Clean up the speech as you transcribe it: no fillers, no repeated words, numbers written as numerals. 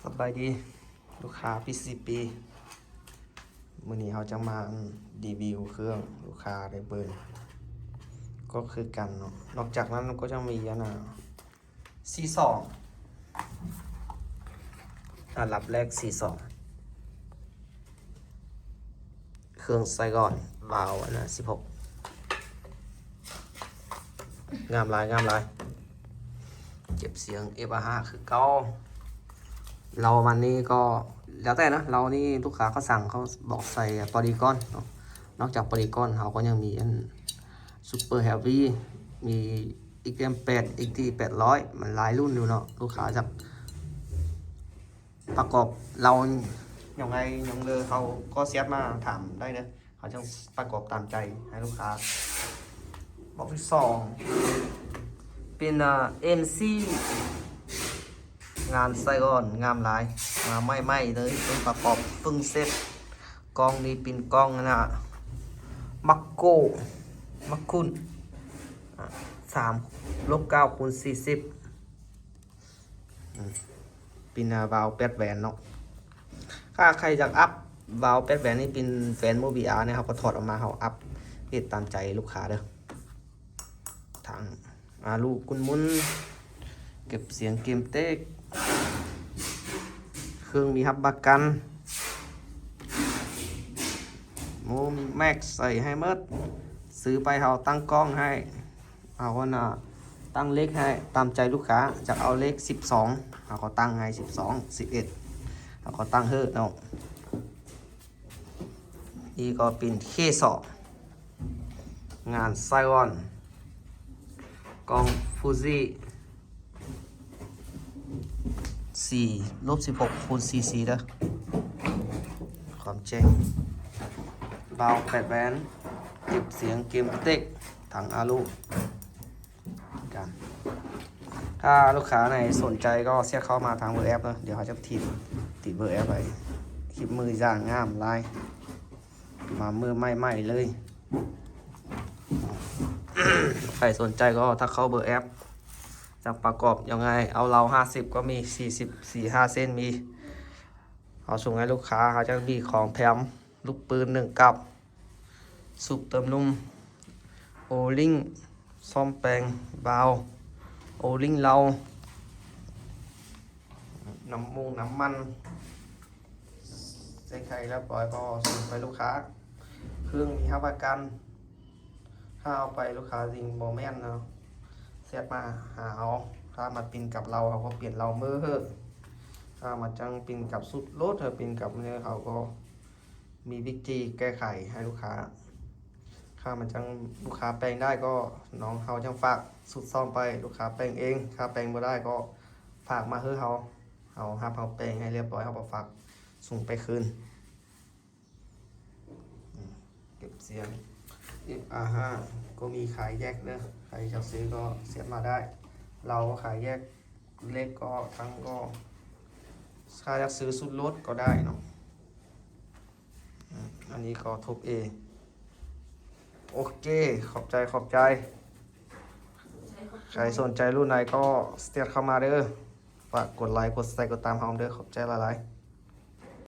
สบายดีลูกค้าPCPมื้อนี้เราจะมารีวิวเครื่องลูกค้าได้เบิ่งก็คือกันเนาะนอกจากนั้นก็จะมีC2อันดับแรกC2เครื่องไซก่อนบาว16งามหลายเก็บเสียง F5 คือเก่าเรามันนี่ก็แล้วแต่นะเรานี่ลูกค้าเขาสั่งเขาบอกใส่ปอลีกอนเนาะนอกจากปอลีกอนเขาก็ยังมีซูเปอร์เฮฟวี่มีอีก8อีกที่800มันหลายรุ่นอยู่เนาะลูกค้าจะประกอบเราอย่างไรอย่างเลยเขาก็เซตมาถามได้เนะเขาจะประกอบตามใจให้ลูกค้าบอกที่เป็นMC งานไส้ก่อนงามหลายมาไม่เลยเป็นประกอบฟึ่งเซ็ตกล้องนี้เป็นกล้องมักโก้มักคุณ3/9x40เป็นวาล์ว8 แหวนเนาะถ้าใครอยากอัพวาล์ว8 แหวนนี่เป็นแฟนโมบิอาร์เนี่ยเขาก็ถอดออกมาเขาอัพเพื่อตามใจลูกค้าเด้อทางลูกกุนมุนเก็บเสียงเกมเต็กเครื่องมีฮับประกันโมมีแม็กใส่ให้เมดซื้อไปเขาตั้งกล้องให้เอาตั้งเลขให้ตามใจลูกค้าจะเอาเลข12เขาตั้งให้12 11เขาตั้งเฮ้เนาะนี่ก็เป็นK2งานไซออนกล้องฟูจิ4/16x44เด้อความแจ้งบาว8 แหวนเก็บเสียงเกมเต็กถังอาลูกันถ้าลูกค้าไหนสนใจก็เสียเข้ามาทางเบอร์แอปนะเดี๋ยวเขาจะติดเบอร์แอปไปคลิปมือย่างงามลายมามือไม่เลย ใครสนใจก็ถ้าเข้าเบอร์แอปจะประกอบยังไงเอาเรา50ก็มี45เส้นมีเอาส่งให้ลูกค้าเขาจะมีของแถมลูกปืน1กับสูบเติมลมโอลิงซ่อมแปลงบาวโอลิงเราน้ำมันใส่ไข่แล้วปล่อยก็ส่งไปลูกค้าเครื่องมีรับประกันถ้าเอาไปลูกค้าจริงโมแมนเนาะเสียมาหาเอาถ้ามาปินกับเราเขาก็เปลี่ยนเรามือเถอะถ้ามาจังปินกับสุดรถเถอะปินกับเนี่ยเขาก็มีวิธีแก้ไขให้ลูกค้าถ้ามันจังลูกค้าแปลงได้ก็น้องเขาจังฝากสุดซ่อมไปลูกค้าแปลงเองถ้าแปลงไม่ได้ก็ฝากมาเถอะเขาห้ามเขาแปลงให้เรียบร้อยเขาก็ฝากส่งไปคืนเก็บเสียงF5ก็มีขายแยกเนอะใครจะซื้อก็เสียบมาได้เราก็ขายแยกเล็กก็ทั้งก็ถ้าจะซื้อสุดรถก็ได้เนาะอันนี้ก็ทุบโอเคขอบใจใครสนใจรุ่นไหนก็สเตทเข้ามาเด้อฝากกดไลค์กดแชร์กดตามเฮาเด้อขอบใจหลายๆ